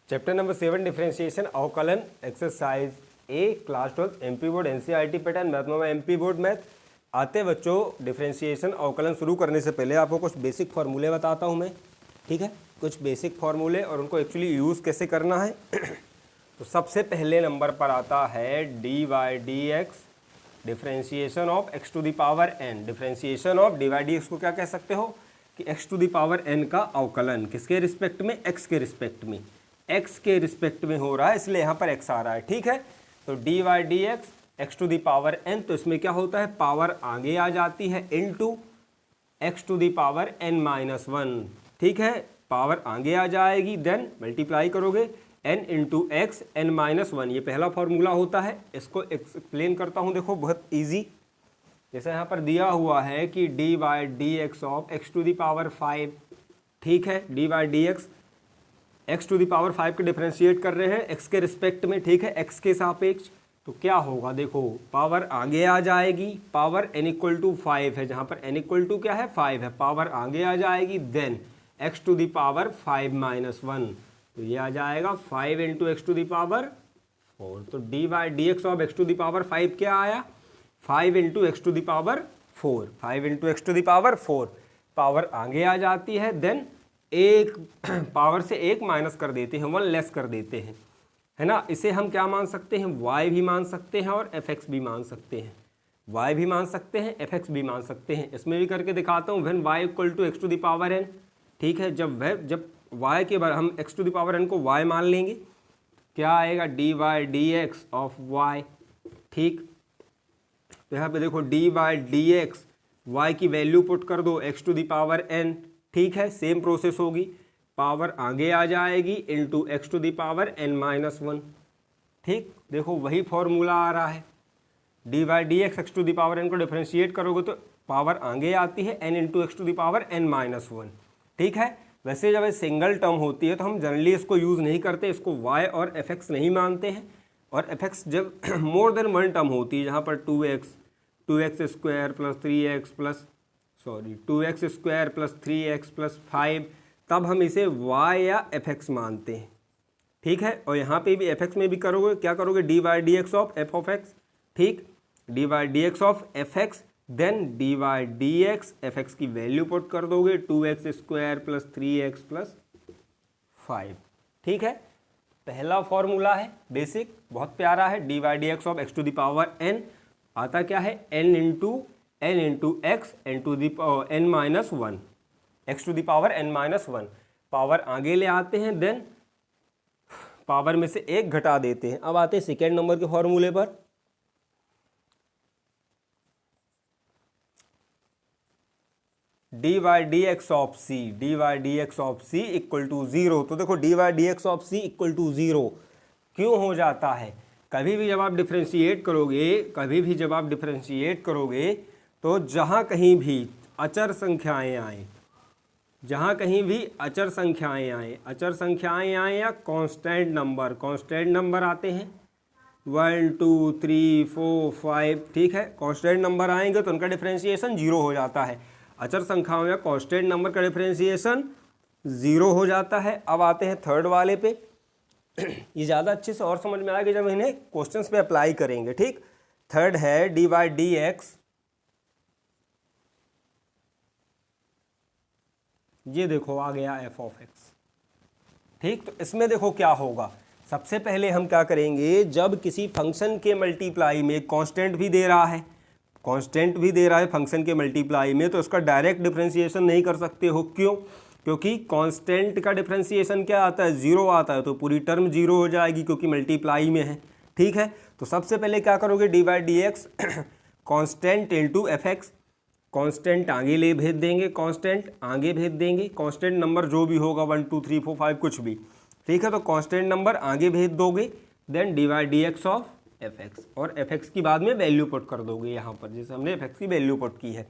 Chapter number 7 differentiation अवकलन exercise ए class 12 MP board NCERT pattern math में MP board math आते बच्चों। Differentiation अवकलन शुरू करने से पहले आपको कुछ बेसिक फार्मूले बताता हूँ मैं, ठीक है। कुछ बेसिक फार्मूले और उनको एक्चुअली यूज़ कैसे करना है। तो सबसे पहले नंबर पर आता है d y d x differentiation of x to the power n. Differentiation of d y d x को क्या कह सकते हो कि x to the power n का अवकलन किसके रिस्पेक्ट में, एक्स के रिस्पेक्ट में, एक्स के रिस्पेक्ट में हो रहा है, इसलिए यहाँ पर एक्स आ रहा है, ठीक है। तो d y d x x to the power n, तो इसमें क्या होता है, पावर आगे आ जाती है into x to the power n minus one, ठीक है। पावर आगे आ जाएगी, देन मल्टीप्लाई करोगे n into x n minus one, ये पहला फॉर्मूला होता है। इसको एक्सप्लेन करता हूँ, देखो बहुत ईजी। जैसे यहाँ पर दिया हुआ है कि d y d x of x to the power 5, ठीक है। D y d x x to the power 5 को डिफरेंशिएट कर रहे हैं एक्स के रिस्पेक्ट में, ठीक है, एक्स के सापेक्ष। तो क्या होगा, देखो पावर आगे आ जाएगी, पावर n इक्वल टू 5 है, जहाँ पर n इक्वल टू क्या है 5 है, पावर आगे आ जाएगी, then x to the power 5 minus 1, तो ये आ जाएगा 5 into x to the power 4। तो d y d x of x to the power 5 क्या आया, 5 into x to the power 4, 5 into x to the power 4। Power आगे आ जाती है, देन एक पावर से एक माइनस कर देते हैं, 1 लेस कर देते हैं, है ना। इसे हम क्या मान सकते हैं, y भी मान सकते हैं और fx भी मान सकते हैं, y भी मान सकते हैं, fx भी मान सकते हैं। इसमें भी करके दिखाता हूँ, when y equal to x to the power n, ठीक है। जब y के बार हम x to the power n को y मान लेंगे, क्या आएगा, d y d x of y, ठीक। तो यहाँ पे देखो d y d x, y की वैल्यू पुट कर दो x to the power n, ठीक है। सेम प्रोसेस होगी, पावर आगे आ जाएगी into x to the power n minus 1, ठीक। देखो वही फॉर्मूला आ रहा है, d y d x x to the power n को डिफरेंशिएट करोगे तो पावर आगे आती है n into x to the power n minus 1, ठीक है। वैसे जब ये सिंगल टर्म होती है तो हम जनरली इसको यूज़ नहीं करते, इसको y और fx नहीं मानते हैं। और fx जब मोर देन वन टर्म होती है, जहाँ पर 2x square plus 3x plus 2x square plus 3x plus 5, तब हम इसे y या fx मानते हैं, ठीक है। और यहाँ पे भी fx में भी करोगे, क्या करोगे, d y d x of f of x, ठीक, d y d x of f x, then d y d x f x की वैल्यू पुट कर दोगे 2x square plus 3x plus 5, ठीक है। पहला फॉर्मूला है बेसिक, बहुत प्यारा है, d y d x of x to the power n आता क्या है, n into x n to the n minus 1, x to the power n minus 1। Power आगे ले आते हैं, देन पावर में से एक घटा देते हैं। अब आते हैं सेकेंड नंबर के फॉर्मूले पर। D y d x of c, d y d x of c equal to 0। तो देखो d y d x of c equal to 0 क्यों हो जाता है, कभी भी जब आप डिफरेंशिएट करोगे, तो जहाँ कहीं भी अचर संख्याएं आए, अचर संख्याएं आए या कांस्टेंट नंबर आते हैं 1 2 3 4 5, ठीक है। कांस्टेंट नंबर आएंगे तो उनका डिफरेंशिएशन 0 हो जाता है। अचर संख्याओं या कांस्टेंट नंबर का डिफरेंशिएशन 0 हो जाता है। अब आते हैं थर्ड वाले पे। ये ज़्यादा अच्छे से और समझ में आएगा जब इन्हें क्वेश्चंस पे अप्लाई करेंगे, ठीक। थर्ड है डी वाई डी एक्स, ये देखो आ गया एफ ऑफ एक्स, ठीक। तो इसमें देखो क्या होगा, सबसे पहले हम क्या करेंगे, जब किसी फंक्शन के मल्टीप्लाई में कांस्टेंट भी दे रहा है फंक्शन के मल्टीप्लाई में, तो उसका डायरेक्ट डिफरेंशिएशन नहीं कर सकते हो। क्यों, क्योंकि कांस्टेंट का डिफरेंशिएशन क्या आता है, 0 आता है, तो पूरी टर्म 0 हो जाएगी क्योंकि मल्टीप्लाई में है, ठीक है। तो सबसे पहले क्या करोगे, d y d x constant into f x, constant आगे भेज देंगे, कांस्टेंट नंबर जो भी होगा 1 2 3 4 5 कुछ भी, ठीक है। तो कांस्टेंट नंबर आगे भेज दोगे, then d y d x of f x, और एफ एक्स की बाद में वैल्यू पुट कर दोगे यहाँ पर, जैसे हमने एफ एक्स की वैल्यू पुट की है,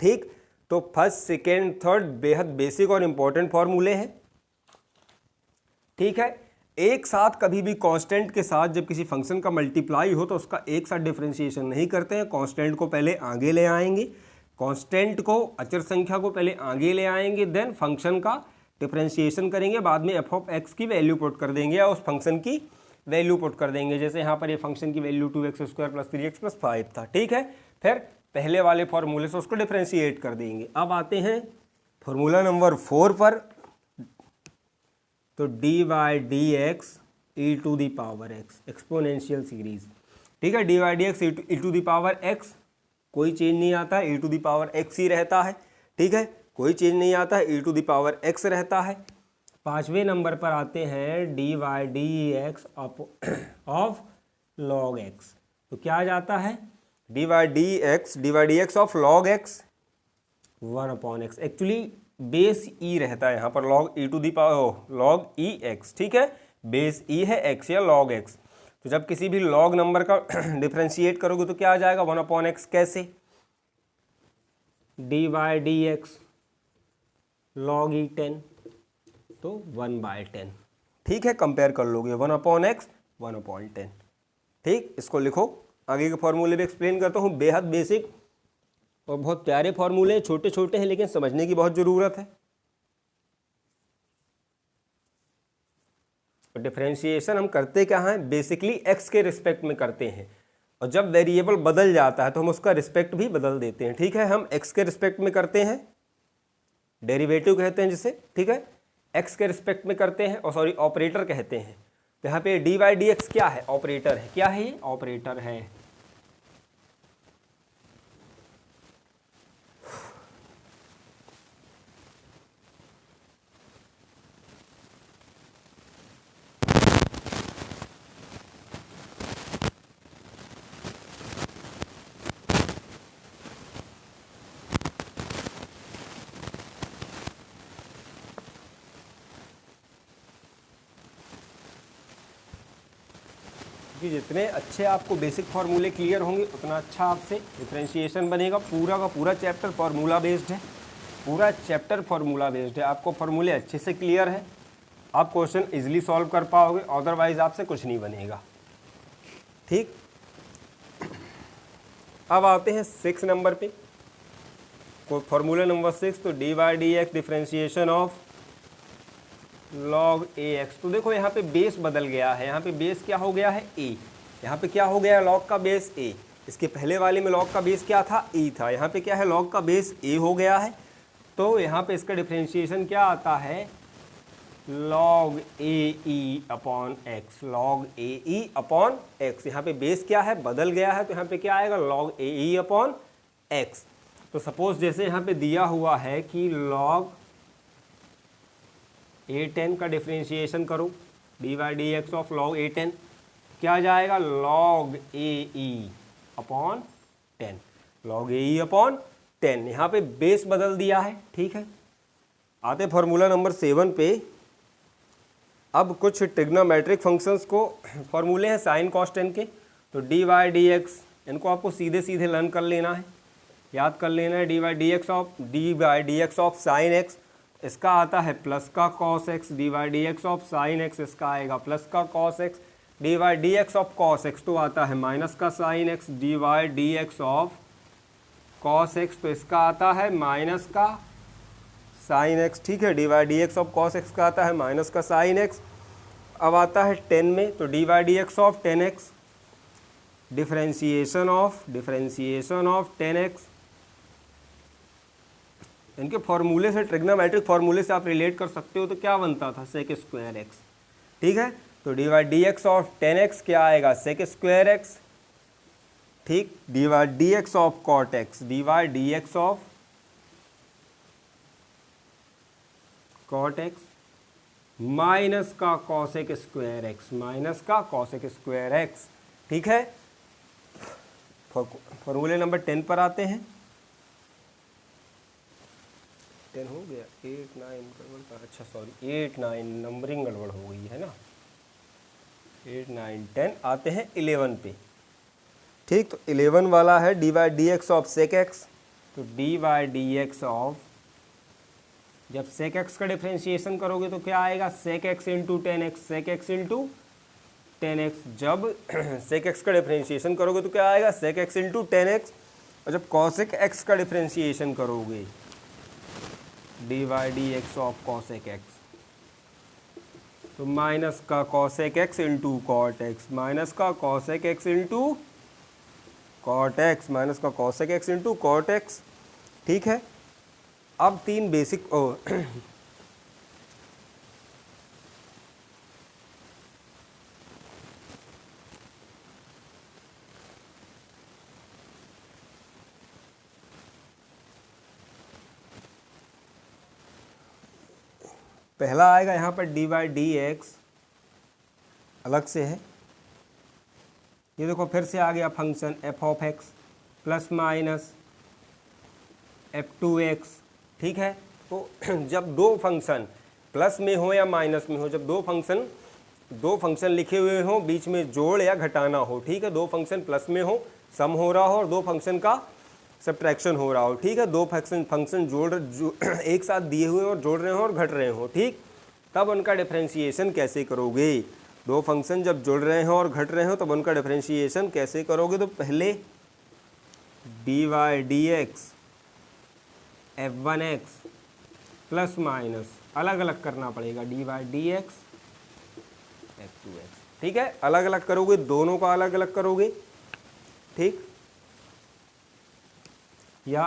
ठीक। तो फर्स्ट सेकेंड थर्ड बेहद बेसिक और इंपॉर्टेंट फॉर्मूले हैं, ठीक है। एक साथ कभी भी कांस्टेंट के साथ जब किसी फंक्शन का मल्टीप्लाई हो तो उसका एक साथ डिफरेंशिएशन नहीं करते हैं। कांस्टेंट को पहले आगे ले आएंगे, कांस्टेंट को, अचर संख्या को पहले आगे ले आएंगे, देन फंक्शन का डिफरेंशिएशन करेंगे, बाद में एफ ऑफ एक्स की वैल्यू पुट कर देंगे या उस फंक्शन की वैल्यू पुट कर देंगे। जैसे यहाँ पर ये फंक्शन की वैल्यू 2x² + 3x + 5 था, ठीक है। फिर पहले वाले फॉर्मूले से उसको डिफरेंशिएट कर देंगे। अब आते हैं फॉर्मूला नंबर 4 पर। तो dy/dx e⁻x एक्सपोनेंशियल सीरीज, ठीक है। dy/dx e⁻x कोई चेंज नहीं आता है, e⁻x ही रहता है, ठीक है। कोई चेंज नहीं आता है, e⁻x रहता है। 5वें नंबर पर आते हैं dy/dx ऑफ log x। तो क्या आ जाता है dy/dx of log x 1/x। Actually base e रहता है यहाँ पर log ex, ठीक है। बेस e है x या log x। तो जब किसी भी log नंबर का डिफरेंशिएट करोगे तो क्या आ जाएगा 1/x। कैसे dy/dx log e10 तो 1/10, ठीक है। कंपेयर कर लोगे 1/x 1/10, ठीक। इसको लिखो। आगे के फॉर्मूले भी एक्सप्लेन करता हूँ। बेहद बेसिक और बहुत प्यारे फॉर्मूले हैं, छोटे छोटे हैं लेकिन समझने की बहुत ज़रूरत है। और डिफरेंशिएशन हम करते क्या हैं, बेसिकली एक्स के रिस्पेक्ट में करते हैं। और जब वेरिएबल बदल जाता है तो हम उसका रिस्पेक्ट भी बदल देते हैं, ठीक है। हम एक्स के रिस्पेक्ट में करते हैं, डेरिवेटिव कहते हैं जिसे, ठीक है। एक्स के रिस्पेक्ट में करते हैं, और सॉरी ऑपरेटर कहते हैं। तो यहाँ पे dy/dx क्या है, ऑपरेटर है। क्या है ये, ऑपरेटर है। कि जितने अच्छे आपको बेसिक फार्मूले क्लियर होंगे उतना अच्छा आपसे डिफरेंशिएशन बनेगा। पूरा का पूरा चैप्टर फार्मूला बेस्ड है, पूरा चैप्टर फार्मूला बेस्ड है। आपको फार्मूले अच्छे से क्लियर है, आप क्वेश्चन इजीली सॉल्व कर पाओगे, अदरवाइज आपसे कुछ नहीं बनेगा, ठीक। अब आते हैं 6 नंबर पे, फार्मूला नंबर 6। तो dy/dx differentiation of log ax। तो देखो यहाँ पे बेस बदल गया है, यहाँ पे बेस क्या हो गया है a, यहाँ पे क्या हो गया है log का बेस a। इसके पहले वाले में log का बेस क्या था, e था। यहाँ पे क्या है, log का बेस a हो गया है। तो यहाँ पे इसका डिफरेंशिएशन क्या आता है, log ae/x, log ae/x। यहाँ पे बेस क्या है, बदल गया है, तो यहाँ पे क्या आएगा log ae/x। तो सपोज जैसे यहाँ पे दिया हुआ है कि log a10 का डिफरेंशिएशन करो, dy/dx ऑफ log a10 क्या आ जाएगा log ae/10, log ae/10। यहाँ पे बेस बदल दिया है, ठीक है। आते फार्मूला नंबर 7 पे। अब कुछ ट्रिग्नोमेट्रिक फंक्शंस को फॉर्मूले हैं साइन कॉस टेन के। तो dy/dx इनको आपको सीधे सीधे लर्न कर लेना है, याद कर लेना है। dy/dx ऑफ साइन एक्स, इसका आता है प्लस का cos x. dy/dx of sine x इसका आएगा प्लस का cos x. dy/dx of cos x तो आता है माइनस का sine x. dy/dx of cos x तो इसका आता है माइनस का साइन एक्स, ठीक है। dy/dx ऑफ कॉस एक्स का आता है माइनस का साइन एक्स। अब आता है 10 में, तो dy/dx of 10x differentiation of 10x। इनके फॉर्मूले से, ट्रिग्नोमेट्रिक फॉर्मूले से आप रिलेट कर सकते हो। तो क्या बनता था sec²x, ठीक है। तो dy/dx ऑफ 10x क्या आएगा sec²x, ठीक। dy/dx of cot x, dy/dx of cot x minus का cosec²x, माइनस का cosec²x, ठीक है। फॉर्मूले नंबर 10 पर आते हैं। 10 हो गया, 8 9 गड़बड़, अच्छा सॉरी 8 9 नंबरिंग गड़बड़ हो गई है ना। 8 9 10 आते हैं 11 पे, ठीक। तो 11 वाला है dy/dx ऑफ sec x। तो dy/dx ऑफ, जब sec x का डिफरेंशिएशन करोगे तो क्या आएगा sec x into 10x, sec x into 10x। जब sec x का डिफरेंशिएशन करोगे तो क्या आएगा sec x इंटू 10x। और जब cosec x का डिफरेंशिएशन करोगे d y d x of cosec x, तो माइनस का cosec x into cot x, minus का cosec x into cot x, minus का cosec x into cot x. ठीक है, अब तीन बेसिक पहला आएगा यहाँ पर डी वाई डी एक्स अलग से है, ये देखो फिर से आ गया function F of x plus minus F two x. ठीक है, तो जब दो फंक्शन प्लस में हो या माइनस में हो, जब दो फंक्शन लिखे हुए हो, बीच में जोड़ या घटाना हो, ठीक है, दो फंक्शन प्लस में हो, सम हो रहा हो, और दो फंक्शन का सब्ट्रैक्शन हो रहा हो, ठीक है, दो फंक्शन एक साथ दिए हुए और जोड़ रहे हो और घट रहे हो, ठीक, तब उनका डिफरेंशिएशन कैसे करोगे? दो फंक्शन जब जुड़ रहे हो और घट रहे हो तब उनका डिफरेंशिएशन कैसे करोगे? तो पहले d y d x f one x plus minus अलग अलग करना पड़ेगा, d y d x f two x. ठीक है, अलग अलग करोगे, दोनों का अलग अलग करोगे, ठीक, या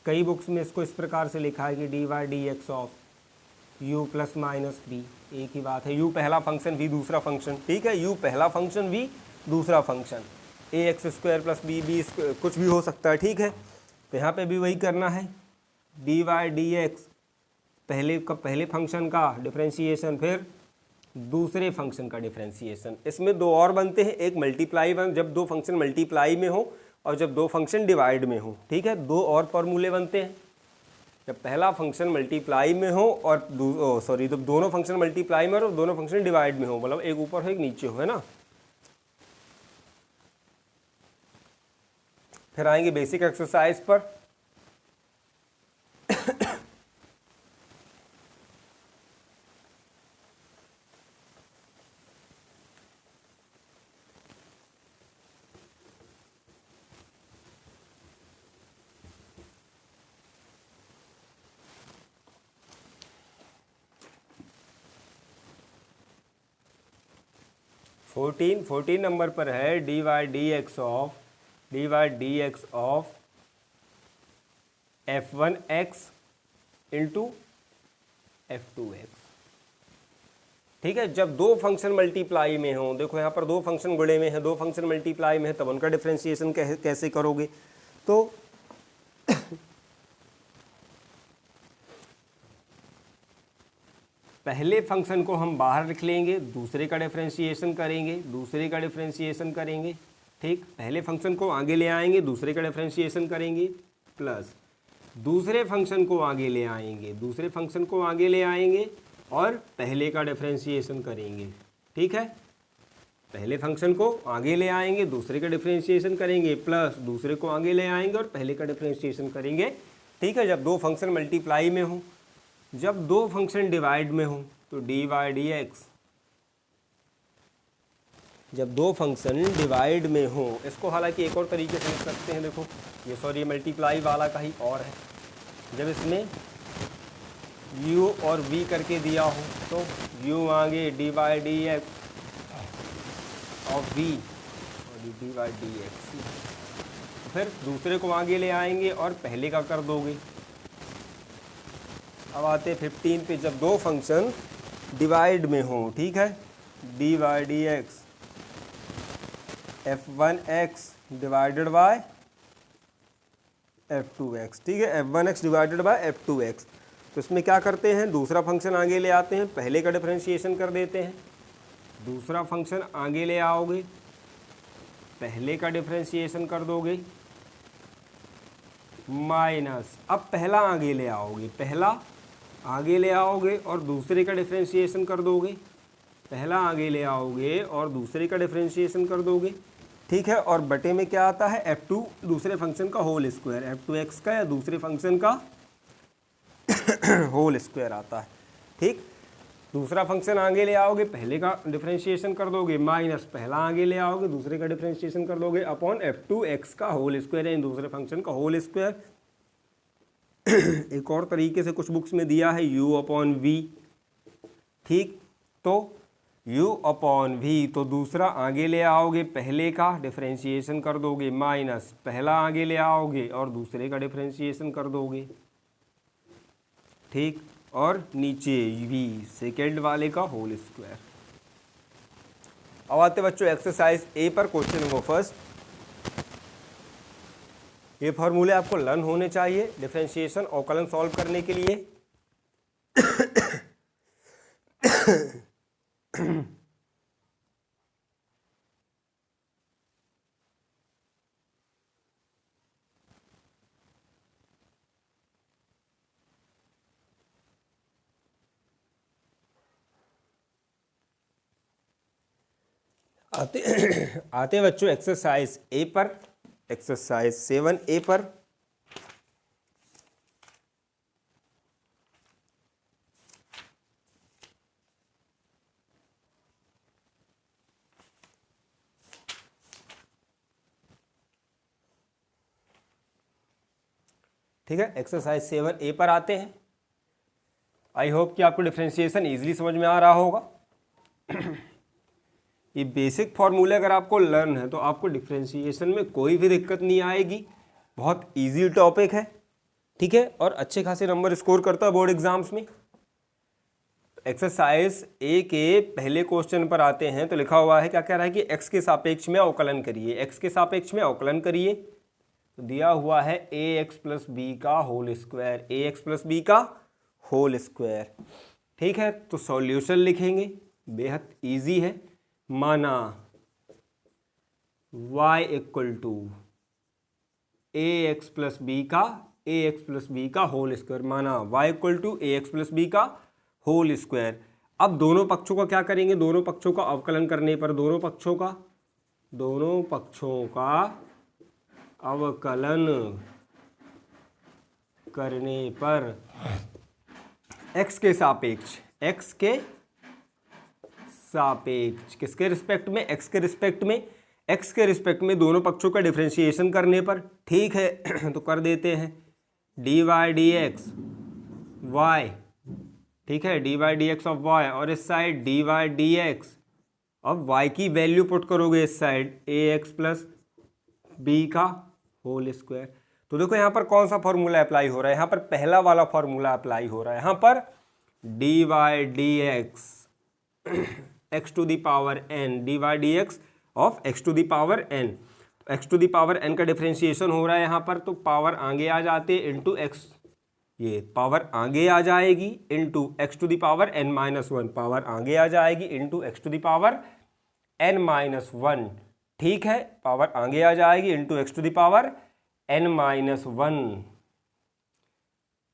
कई बुक्स में इसको इस प्रकार से लिखा है कि d y d x of u plus minus b, एक ही बात है, u पहला फंक्शन v दूसरा फंक्शन, ठीक है, u पहला फंक्शन v दूसरा function, a x square plus b b कुछ भी हो सकता है, ठीक है। तो यहाँ पे भी वही करना है, डी वाई डी एक्स पहले फंक्शन का डिफरेंशिएशन, फिर दूसरे फंक्शन का डिफरेंशिएशन। इसमें दो और बनते हैं, एक मल्टीप्लाई जब दो फंक्शन मल्टीप्लाई में हो और जब दो फंक्शन डिवाइड में हो, ठीक है, दो और फॉर्मूले बनते हैं। जब पहला फंक्शन मल्टीप्लाई में हो और जब दोनों फंक्शन मल्टीप्लाई में हो और दोनों फंक्शन डिवाइड में हो, मतलब एक ऊपर हो एक नीचे हो, है ना। फिर आएंगे बेसिक एक्सरसाइज पर। फोर्टीन नंबर पर है d y d x of f one x into f two x. ठीक है, जब दो फंक्शन मल्टीप्लाई में हो, देखो यहाँ पर दो फंक्शन गुणे में है, दो फंक्शन मल्टीप्लाई में है, तब उनका डिफरेंशिएशन कैसे करोगे? तो पहले फंक्शन को हम बाहर रख लेंगे, दूसरे का डिफरेंशिएशन करेंगे, ठीक, पहले फंक्शन को आगे ले आएंगे, दूसरे का डिफरेंशिएशन करेंगे, प्लस दूसरे फंक्शन को आगे ले आएंगे और पहले का डिफरेंशिएशन करेंगे। ठीक है, पहले फंक्शन को आगे ले आएंगे, दूसरे का डिफरेंशिएशन करेंगे, प्लस दूसरे को आगे ले आएंगे और पहले का डिफरेंशिएशन करेंगे। ठीक है, जब दो फंक्शन मल्टीप्लाई में हो, जब दो फंक्शन डिवाइड में हो, तो डी वाई डी एक्स, जब दो फंक्शन डिवाइड में हो, इसको हालांकि एक और तरीके से लिख सकते हैं, देखो ये मल्टीप्लाई वाला का ही और है, जब इसमें u और v करके दिया हो, तो u आगे d y d x of v d y d x, फिर दूसरे को आगे ले आएंगे और पहले का कर दोगे। अब आते 15 पे, जब दो फंक्शन डिवाइड में हो, ठीक है, d y d x f one x divided by f two x. ठीक है, f one x divided by f two x. तो इसमें क्या करते हैं, दूसरा फंक्शन आगे ले आते हैं, पहले का डिफरेंशिएशन कर देते हैं, दूसरा फंक्शन आगे ले आओगे, पहले का डिफरेंशिएशन कर दोगे, माइनस अब पहला आगे ले आओगे और दूसरे का डिफरेंशिएशन कर दोगे, पहला आगे ले आओगे और दूसरे का डिफरेंशिएशन कर दोगे। ठीक है, और बटे में क्या आता है, f2 दूसरे फंक्शन का होल स्क्वायर, f2x का या दूसरे फंक्शन का होल स्क्वायर आता है। ठीक, दूसरा फंक्शन आगे ले आओगे, पहले का डिफरेंशिएशन कर दोगे, माइनस पहला आगे ले आओगे, दूसरे का डिफरेंशिएशन कर दोगे, अपॉन f2x का होल स्क्वायर है, दूसरे फंक्शन का होल स्क्वायर। एक और तरीके से कुछ बुक्स में दिया है u अपॉन वी, ठीक, तो u अपॉन वी, तो दूसरा आगे ले आओगे, पहले का डिफरेंशिएशन कर दोगे, माइनस पहला आगे ले आओगे और दूसरे का डिफरेंशिएशन कर दोगे, ठीक, और नीचे v सेकेंड वाले का होल स्क्वायर। अब आते बच्चों एक्सरसाइज ए पर, क्वेश्चन नंबर फर्स्ट। ये फॉर्मूले आपको लर्न होने चाहिए डिफरेंशिएशन अवकलन सॉल्व करने के लिए। आते आते बच्चों एक्सरसाइज ए पर, एक्सरसाइज 7A पर। ठीक है, एक्सरसाइज 7A पर आते हैं। आई होप कि आपको डिफरेंशिएशन इजीली समझ में आ रहा होगा। ये बेसिक फॉर्मूले अगर आपको लर्न है तो आपको डिफरेंशिएशन में कोई भी दिक्कत नहीं आएगी, बहुत इजी टॉपिक है, ठीक है, और अच्छे खासे नंबर स्कोर करता है बोर्ड एग्जाम्स में। एक्सरसाइज ए के पहले क्वेश्चन पर आते हैं, तो लिखा हुआ है, क्या कह रहा है कि x के सापेक्ष में अवकलन करिए, x के सापेक्ष में अवकलन करिए। तो दिया हुआ है ax प्लस बी का whole square, ax plus b का होल स्क्वायर, ठीक है। तो सॉल्यूशन लिखेंगे, बेहद इजी है। माना y equal to ax plus b का होल स्क्वायर, माना y equal to ax plus b का होल स्क्वायर। अब दोनों पक्षों का क्या करेंगे, दोनों पक्षों का अवकलन करने पर, दोनों पक्षों का अवकलन करने पर x के सापेक्ष, किसके रिस्पेक्ट में, x के रिस्पेक्ट में दोनों पक्षों का डिफरेंशिएशन करने पर, ठीक है। तो कर देते हैं dy dx y, ठीक है, dy dx ऑफ y, और इस साइड dy dx। अब y की वैल्यू पुट करोगे इस साइड ax प्लस बी का होल स्क्वायर। तो देखो यहाँ पर कौन सा फॉर्मूला अप्लाई हो रहा है, यहाँ पर पहला वाला फॉर्मूला अप्लाई हो रहा है। यहाँ पर dy dx x to the power n, dy dx of x to the power n, x to the power n का डिफरेंशिएशन हो रहा है यहाँ पर, तो पावर आगे आ जाते इंटू x, ये पावर आगे आ जाएगी into x to the power n minus one, power आगे आ जाएगी into x to the power n minus one, ठीक है, पावर आगे आ जाएगी into x to the power n minus one.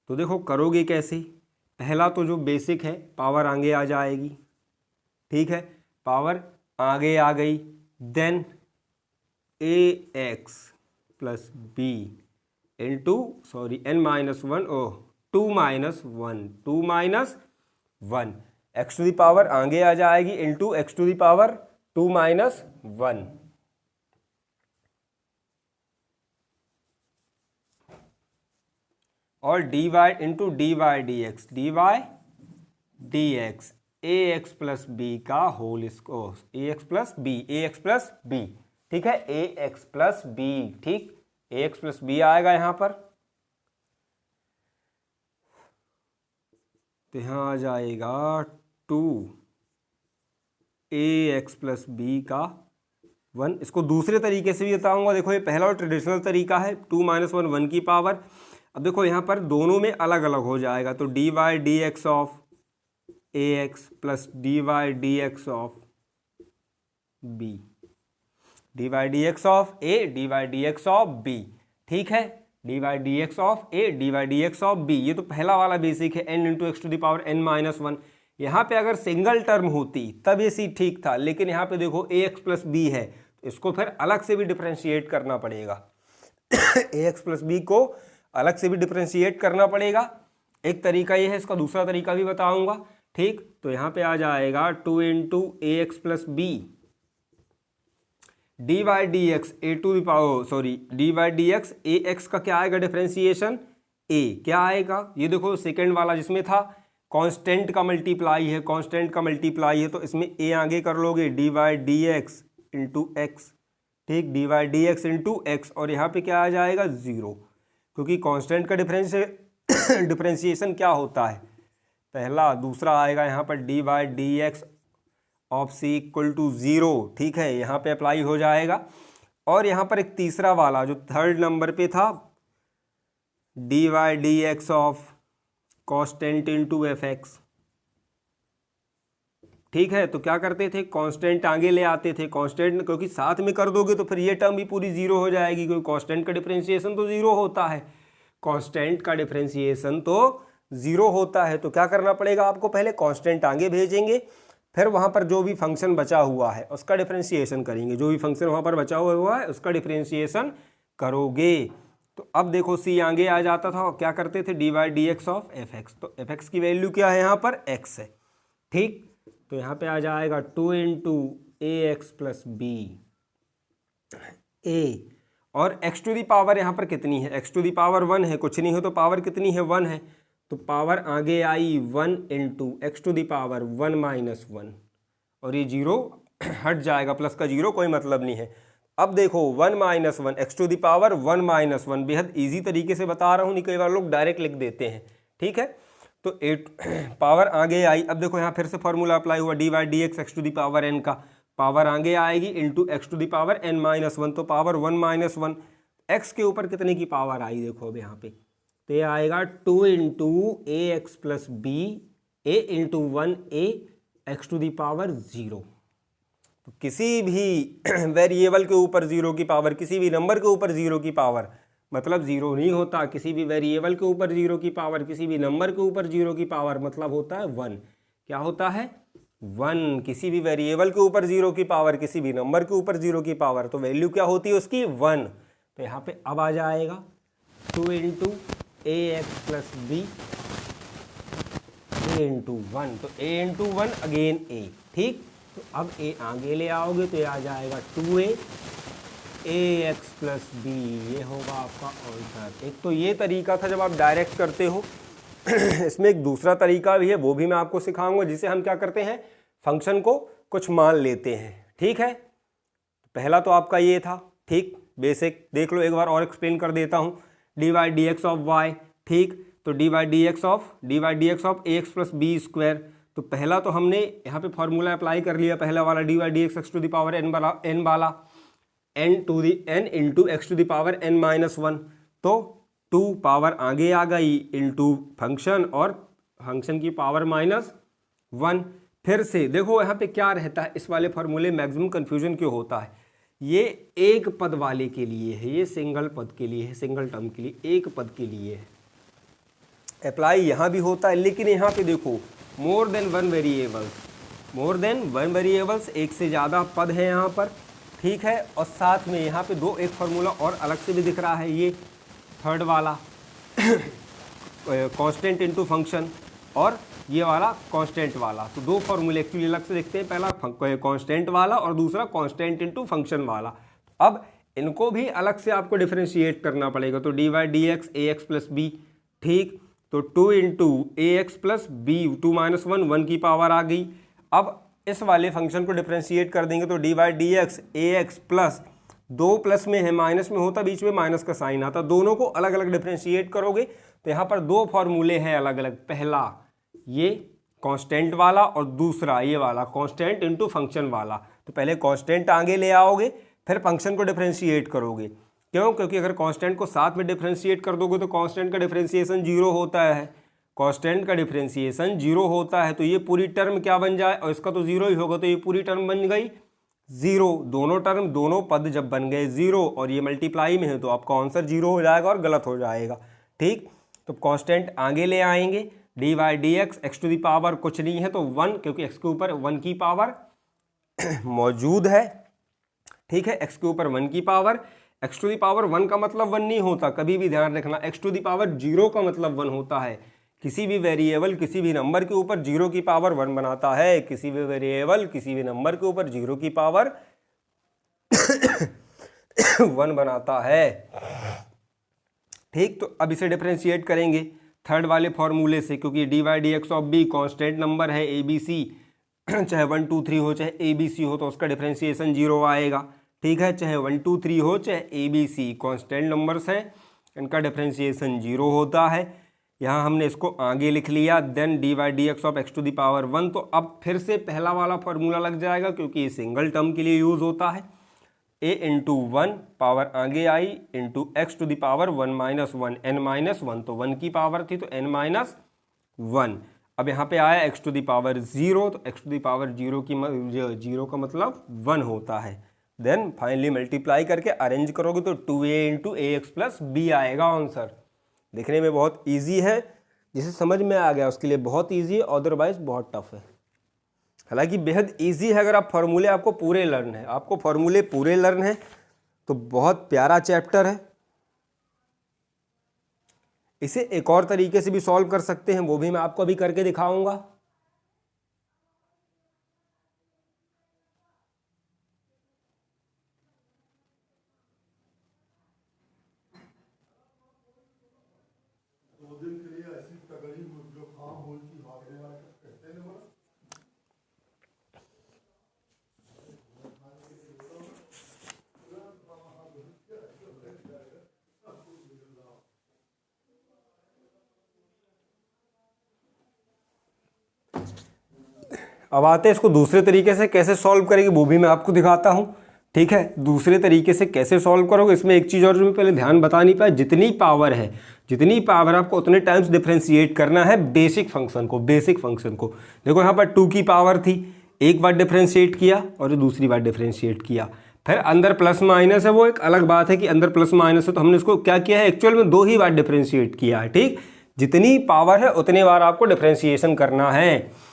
तो देखो करोगे कैसे, पहला तो जो बेसिक है पावर आगे आ जाएगी, ठीक है, पावर आगे आ गई, then ax plus b into n minus one, two minus one, x to the power आगे आ जाएगी into x to the power 2 minus one. और dy इंटू dy dx ax plus b का whole square, ax plus b, ठीक है, ax plus b, ठीक, ax plus b आएगा यहाँ पर, तो यहाँ आ जाएगा 2 ax प्लस बी का 1। इसको दूसरे तरीके से भी बताऊंगा, देखो ये पहला और ट्रेडिशनल तरीका है, 2 माइनस वन, 1 की पावर। अब देखो यहाँ पर दोनों में अलग अलग हो जाएगा, तो dy dx of ax plus dy dx of b, dy dx of a, dy dx of b, ठीक है, dy dx of a, dy dx of b। ये तो पहला वाला बेसिक है, n into x to the power n minus one. यहाँ पे अगर सिंगल टर्म होती तब ये सी ठीक था, लेकिन यहाँ पे देखो ax प्लस बी है, तो इसको फिर अलग से भी डिफरेंशिएट करना पड़ेगा। ax प्लस बी को अलग से भी डिफरेंशिएट करना पड़ेगा, एक तरीका ये है, इसका दूसरा तरीका भी बताऊंगा, ठीक। तो यहाँ पे आ जाएगा 2 into a x plus b, d y d x a to the power d y d x a x का क्या आएगा डिफरेंशिएशन, ए क्या आएगा, ये देखो सेकंड वाला जिसमें था कांस्टेंट का मल्टीप्लाई है, कांस्टेंट का मल्टीप्लाई है, तो इसमें ए आगे कर लोगे d y d x into x, ठीक, d y d x into x, और यहाँ पे क्या आ जाएगा 0, क्योंकि कांस्टेंट का डिफरेंशिएशन क्या होता है पहला, दूसरा आएगा यहाँ पर d y d x of c equal to 0, ठीक है, यहाँ पे अप्लाई हो जाएगा। और यहाँ पर एक तीसरा वाला जो थर्ड नंबर पे था d y d x of constant into f x, ठीक है, तो क्या करते थे कांस्टेंट आगे ले आते थे, कांस्टेंट क्योंकि साथ में कर दोगे तो फिर ये टर्म भी पूरी 0 हो जाएगी, क्योंकि कांस्टेंट का डिफरेंशिएशन तो 0 होता है, कांस्टेंट का डिफरेंशिएशन तो 0 होता है। तो क्या करना पड़ेगा आपको, पहले कांस्टेंट आगे भेजेंगे, फिर वहाँ पर जो भी फंक्शन बचा हुआ है उसका डिफरेंशिएशन करेंगे, जो भी फंक्शन वहाँ पर बचा हुआ है उसका डिफरेंशिएशन करोगे। तो अब देखो सी आगे आ जाता था और क्या करते थे d y d x of f x, तो एफ एक्स की वैल्यू क्या है यहाँ पर एक्स है, ठीक, तो यहाँ पे आ जाएगा 2 into a x plus b ए, और एक्स टू दी पावर यहाँ पर कितनी है, एक्स टू दी पावर 1 है, कुछ नहीं हो तो पावर कितनी है 1 है, तो पावर आगे आई 1 into x to the power 1 minus 1, और ये 0 हट जाएगा, प्लस का 0 कोई मतलब नहीं है। अब देखो 1 minus 1 x to the power 1 minus 1, बेहद ईजी तरीके से बता रहा हूँ, नहीं कई बार लोग डायरेक्ट लिख देते हैं, ठीक है, तो 8 पावर आगे आई। अब देखो यहाँ फिर से फॉर्मूला अप्लाई हुआ d y d x x to the power n का, पावर आगे आएगी into x to the power n minus 1, तो पावर 1 माइनस 1, एक्स के ऊपर कितने की पावर आई देखो अब यहाँ पे, तो ये आएगा 2 into a x plus b a into 1 a x to the power 0। तो किसी भी वेरिएबल के ऊपर 0 की पावर, किसी भी नंबर के ऊपर 0 की पावर मतलब 0 नहीं होता, किसी भी वेरिएबल के ऊपर 0 की पावर, किसी भी नंबर के ऊपर 0 की पावर मतलब होता है 1, क्या होता है 1, किसी भी वेरिएबल के ऊपर 0 की पावर, किसी भी नंबर के ऊपर 0 की पावर, तो वैल्यू क्या होती है उसकी 1। तो यहाँ पे अब आ जाएगा 2 into a x plus b a into 1, तो ए इंटू 1 अगेन ए, ठीक, तो अब ए आगे ले आओगे तो ये आ जाएगा 2a ए एक्स प्लस बी, ये होगा आपका आंसर। एक तो ये तरीका था जब आप डायरेक्ट करते हो इसमें एक दूसरा तरीका भी है, वो भी मैं आपको सिखाऊंगा, जिसे हम क्या करते हैं फंक्शन को कुछ मान लेते हैं, ठीक है, पहला तो आपका ये था, ठीक, बेसिक देख लो, एक बार और एक्सप्लेन कर देता हूँ, d y d x of y, ठीक, तो d y d x of a x plus b square, तो पहला तो हमने यहाँ पे फॉर्मूला अप्लाई कर लिया, पहला वाला d y d x x to the power n वाला n to the n into x to the power n minus 1, तो 2 पावर आगे आ गई इंटू फंक्शन और फंक्शन की पावर माइनस 1। फिर से देखो यहाँ पे क्या रहता है, इस वाले फॉर्मूले मैक्सिमम कन्फ्यूजन क्यों होता है, ये एक पद वाले के लिए है, ये सिंगल पद के लिए है, सिंगल टर्म के लिए, एक पद के लिए है, अप्लाई यहाँ भी होता है, लेकिन यहाँ पे देखो मोर देन वन वेरिएबल्स, एक से ज़्यादा पद है यहाँ पर, ठीक है, और साथ में यहाँ पे एक फार्मूला और अलग से भी दिख रहा है, ये थर्ड वाला कांस्टेंट इनटू फंक्शन, और ये वाला कांस्टेंट वाला, तो 2 फार्मूले एक्चुअली अलग से दिखते हैं, पहला कांस्टेंट वाला और दूसरा कांस्टेंट इनटू फंक्शन वाला। अब इनको भी अलग से आपको डिफरेंशिएट करना पड़ेगा, तो d y d x a x plus b, ठीक, तो 2 into a x plus B 2 minus 1 1 की पावर आ गई। अब इस वाले फंक्शन को डिफरेंशिएट कर देंगे तो d y d x a x plus, 2 plus में है माइनस में होता, बीच में माइनस का साइन आता, दोनों को अलग अलग डिफरेंशिएट करोगे तो यहाँ पर 2 फॉर्मूले हैं अलग अलग, पहला ये कांस्टेंट वाला और दूसरा ये वाला कांस्टेंट इनटू फंक्शन वाला। तो पहले कांस्टेंट आगे ले आओगे फिर फंक्शन को डिफरेंशिएट करोगे, क्यों, क्योंकि अगर कांस्टेंट को साथ में डिफरेंशिएट कर दोगे तो कांस्टेंट का डिफरेंशिएशन 0 होता है, कांस्टेंट का डिफरेंशिएशन 0 होता है, तो ये पूरी टर्म क्या बन जाए, और इसका तो 0 ही होगा, तो ये पूरी टर्म बन गई 0, दोनों टर्म दोनों पद जब बन गए 0 और ये मल्टीप्लाई में है तो आपका आंसर 0 हो जाएगा और गलत हो जाएगा, ठीक। तो कांस्टेंट आगे ले आएंगे, d y d x x to the power कुछ नहीं है तो 1, क्योंकि एक्स के ऊपर 1 की पावर मौजूद है, ठीक है, एक्स के ऊपर 1 की power, x to the power 1 का मतलब 1 नहीं होता, कभी भी ध्यान रखना, एक्स टू दी पावर 0 का मतलब 1 होता है, किसी भी वेरिएबल किसी भी नंबर के ऊपर 0 की पावर 1 बनाता है, किसी भी वेरिएबल किसी भी नंबर के ऊपर 0 की पावर 1 बनाता है, ठीक, तो अब इसे डिफ्रेंशिएट करेंगे थर्ड वाले फॉर्मूले से, क्योंकि d y d x of b constant number है ए बी सी, चाहे 1 2 3 हो चाहे ए बी सी हो तो उसका डिफ्रेंशिएशन 0 आएगा। ठीक है, चाहे 1 2 3 हो चाहे a b c constant numbers हैं, इनका डिफ्रेंशिएशन 0 होता है। यहाँ हमने इसको आगे लिख लिया, then d y d x of x to the power 1। तो अब फिर से पहला वाला फॉर्मूला लग जाएगा, क्योंकि ये सिंगल टर्म के लिए यूज़ होता है। ए इंटू 1 पावर आगे आई into x to the power 1 minus 1 n minus 1, तो 1 की पावर थी तो एन माइनस 1। अब यहाँ पे आया एक्स टू द पावर 0, तो एक्स टू द पावर 0 का मतलब 1 होता है। देन फाइनली मल्टीप्लाई करके अरेंज करोगे तो 2a into a x plus b आएगा आंसर। देखने में बहुत इजी है, जिसे समझ में आ गया उसके लिए बहुत इजी है, अदरवाइज बहुत टफ है। हालांकि बेहद इजी है अगर आप फॉर्मूले आपको पूरे लर्न है, आपको फॉर्मूले पूरे लर्न है तो बहुत प्यारा चैप्टर है। इसे एक और तरीके से भी सॉल्व कर सकते हैं, वो भी मैं आपको अभी करके दिखाऊंगा। अब आते हैं इसको दूसरे तरीके से कैसे सॉल्व करेंगे, वो भी मैं आपको दिखाता हूँ। ठीक है, दूसरे तरीके से कैसे सॉल्व करोगे, इसमें एक चीज़ और जो मैं पहले ध्यान बता नहीं पाया, जितनी पावर है जितनी पावर आपको उतने टाइम्स डिफ्रेंशिएट करना है बेसिक फंक्शन को। देखो यहाँ पर 2 की पावर थी, एक बार डिफ्रेंशिएट किया और जो दूसरी बार डिफ्रेंशिएट किया, फिर अंदर प्लस माइनस है, वो एक अलग बात है कि अंदर प्लस माइनस है, तो हमने इसको क्या किया है, एक्चुअल में 2 ही बार डिफ्रेंशिएट किया है। ठीक, जितनी पावर है उतने बार आपको डिफ्रेंशिएशन करना है।